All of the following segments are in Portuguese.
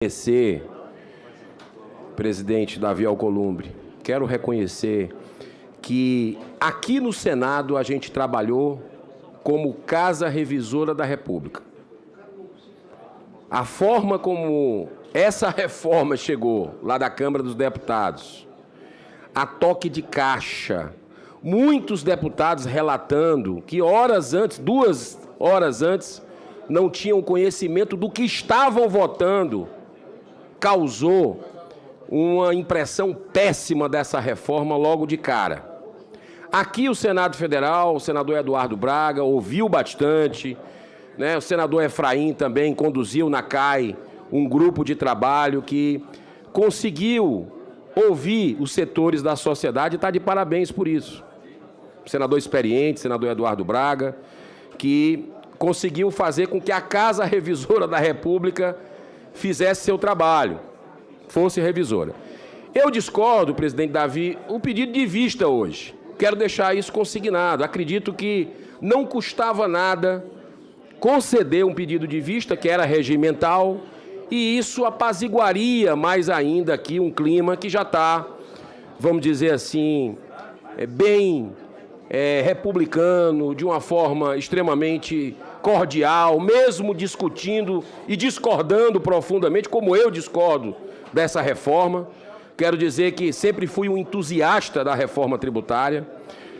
Reconhecer, presidente Davi Alcolumbre, quero reconhecer que aqui no Senado a gente trabalhou como Casa Revisora da República. A forma como essa reforma chegou lá da Câmara dos Deputados, a toque de caixa, muitos deputados relatando que horas antes, 2 horas antes, não tinham conhecimento do que estavam votando, causou uma impressão péssima dessa reforma logo de cara. Aqui o Senado Federal, o senador Eduardo Braga, ouviu bastante, né? O senador Efraim também conduziu na CAI um grupo de trabalho que conseguiu ouvir os setores da sociedade e está de parabéns por isso. O senador experiente, senador Eduardo Braga, que conseguiu fazer com que a Casa Revisora da República fizesse seu trabalho, fosse revisora. Eu discordo, presidente Davi, o pedido de vista hoje. Quero deixar isso consignado. Acredito que não custava nada conceder um pedido de vista, que era regimental, e isso apaziguaria mais ainda aqui um clima que já está, vamos dizer assim, bem republicano, de uma forma extremamente cordial, mesmo discutindo e discordando profundamente, como eu discordo dessa reforma. Quero dizer que sempre fui um entusiasta da reforma tributária.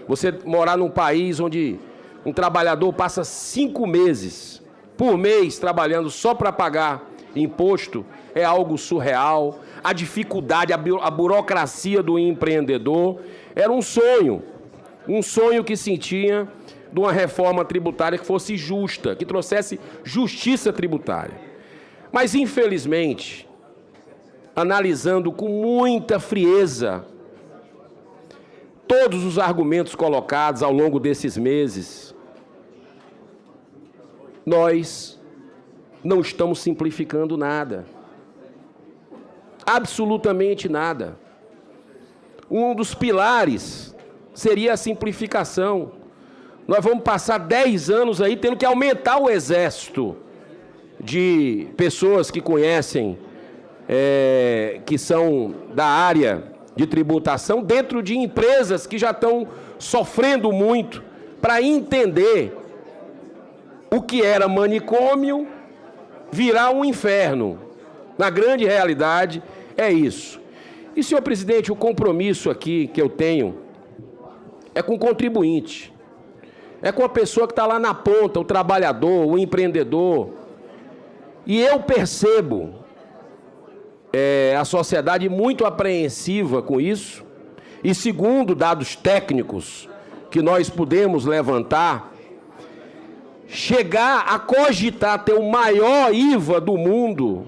Você morar num país onde um trabalhador passa 5 meses por mês trabalhando só para pagar imposto é algo surreal. A dificuldade, a burocracia do empreendedor era um sonho que sentia de uma reforma tributária que fosse justa, que trouxesse justiça tributária. Mas, infelizmente, analisando com muita frieza todos os argumentos colocados ao longo desses meses, nós não estamos simplificando nada. Absolutamente nada. Um dos pilares seria a simplificação. Nós vamos passar 10 anos aí tendo que aumentar o exército de pessoas que conhecem, que são da área de tributação, dentro de empresas que já estão sofrendo muito para entender o que era manicômio virar um inferno. Na grande realidade, é isso. E, senhor presidente, o compromisso aqui que eu tenho é com o contribuinte. É com a pessoa que está lá na ponta, o trabalhador, o empreendedor. E eu percebo a sociedade muito apreensiva com isso. E segundo dados técnicos que nós podemos levantar, chegar a cogitar ter o maior IVA do mundo,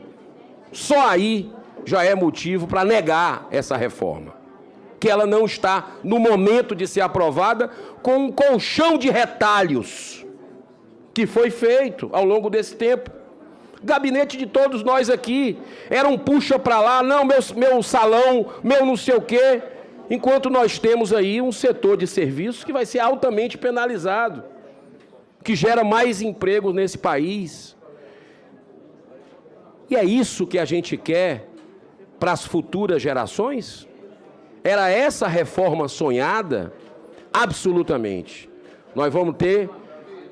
só aí já é motivo para negar essa reforma. Que ela não está no momento de ser aprovada com um colchão de retalhos que foi feito ao longo desse tempo. Gabinete de todos nós aqui era um puxa para lá, não, meu salão, meu não sei o quê, enquanto nós temos aí um setor de serviços que vai ser altamente penalizado, que gera mais empregos nesse país. E é isso que a gente quer para as futuras gerações? Era essa reforma sonhada? Absolutamente. Nós vamos ter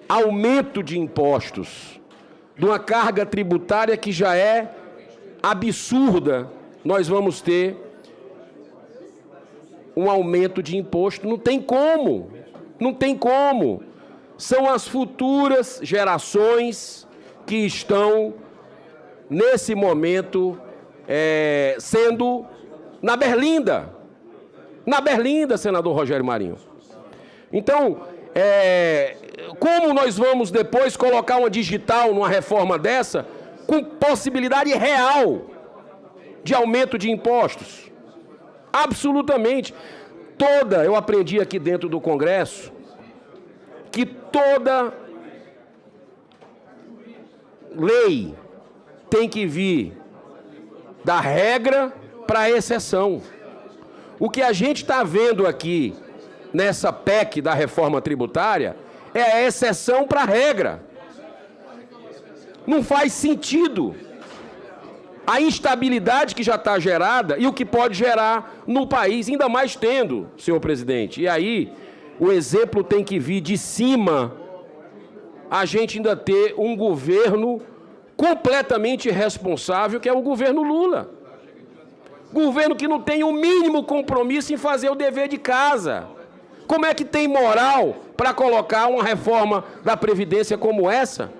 aumento de impostos, de uma carga tributária que já é absurda. Nós vamos ter um aumento de imposto. Não tem como. Não tem como. São as futuras gerações que estão, nesse momento, sendo na berlinda. Na berlinda, senador Rogério Marinho. Então, como nós vamos depois colocar uma digital numa reforma dessa com possibilidade real de aumento de impostos? Absolutamente. Eu aprendi aqui dentro do Congresso que toda lei tem que vir da regra para a exceção. O que a gente está vendo aqui nessa PEC da reforma tributária é a exceção para a regra. Não faz sentido. a instabilidade que já está gerada e o que pode gerar no país, ainda mais tendo, senhor presidente. E aí, o exemplo tem que vir de cima, a gente ainda ter um governo completamente irresponsável, que é o governo Lula. Governo que não tem o mínimo compromisso em fazer o dever de casa. Como é que tem moral para colocar uma reforma da Previdência como essa?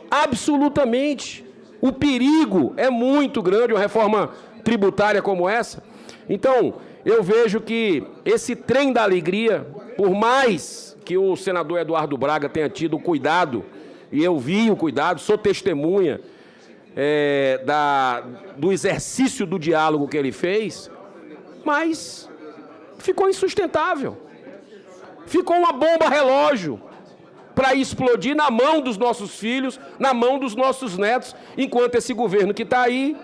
Absolutamente. O perigo é muito grande, uma reforma tributária como essa. Então, eu vejo que esse trem da alegria, por mais que o senador Eduardo Braga tenha tido cuidado, e eu vi o cuidado, sou testemunha do exercício do diálogo que ele fez, mas ficou insustentável. Ficou uma bomba relógio para explodir na mão dos nossos filhos, na mão dos nossos netos, enquanto esse governo que está aí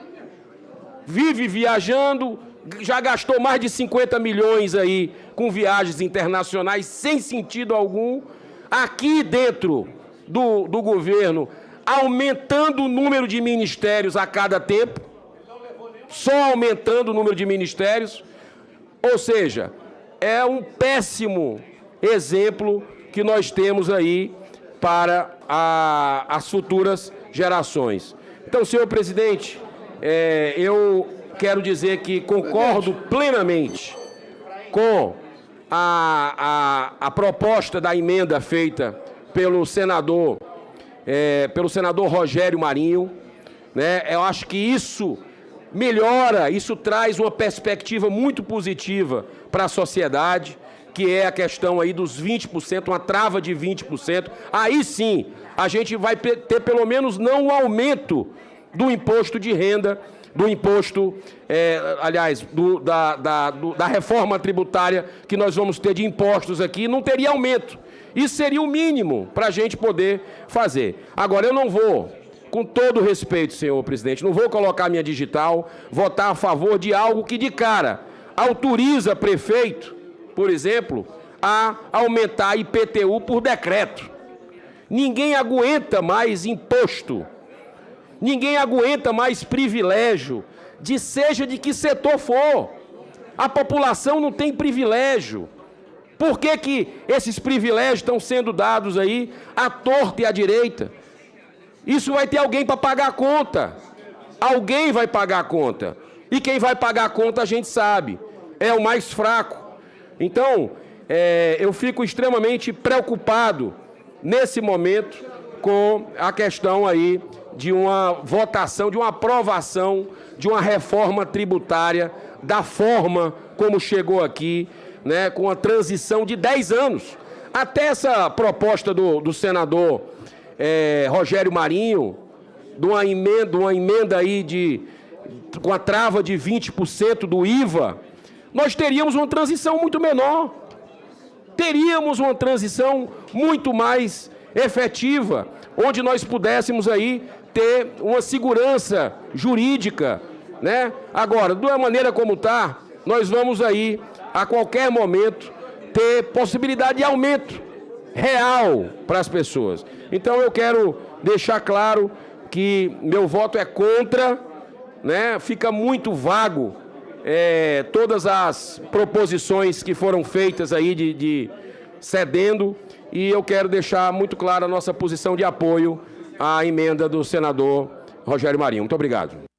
vive viajando, já gastou mais de 50 milhões aí com viagens internacionais sem sentido algum, aqui dentro do governo, aumentando o número de ministérios a cada tempo, só aumentando o número de ministérios, ou seja, é um péssimo exemplo que nós temos aí para as futuras gerações. Então, senhor presidente, eu quero dizer que concordo plenamente com a proposta da emenda feita pelo senador Rogério Marinho, né? Eu acho que isso melhora, isso traz uma perspectiva muito positiva para a sociedade, que é a questão aí dos 20%, uma trava de 20%. Aí sim, a gente vai ter pelo menos não o aumento do imposto de renda, do imposto, da reforma tributária que nós vamos ter de impostos aqui, não teria aumento. Isso seria o mínimo para a gente poder fazer. Agora, eu não vou, com todo respeito, senhor presidente, não vou colocar minha digital, votar a favor de algo que, de cara, autoriza prefeito, por exemplo, a aumentar a IPTU por decreto. Ninguém aguenta mais imposto, ninguém aguenta mais privilégio, seja de que setor for. A população não tem privilégio. Por que que esses privilégios estão sendo dados aí à torta e à direita? Isso vai ter alguém para pagar a conta. Alguém vai pagar a conta. E quem vai pagar a conta a gente sabe, é o mais fraco. Então, eu fico extremamente preocupado nesse momento com a questão aí de uma votação, de uma aprovação de uma reforma tributária da forma como chegou aqui, né, com a transição de 10 anos. Até essa proposta do senador Rogério Marinho, de uma emenda aí com a trava de 20% do IVA, nós teríamos uma transição muito menor. Teríamos uma transição muito mais efetiva, onde nós pudéssemos aí ter uma segurança jurídica, né? Agora, da maneira como está, nós vamos aí, a qualquer momento, ter possibilidade de aumento real para as pessoas. Então, eu quero deixar claro que meu voto é contra, né? Fica muito vago todas as proposições que foram feitas aí de cedendo, e eu quero deixar muito clara a nossa posição de apoio à emenda do senador Rogério Marinho. Muito obrigado.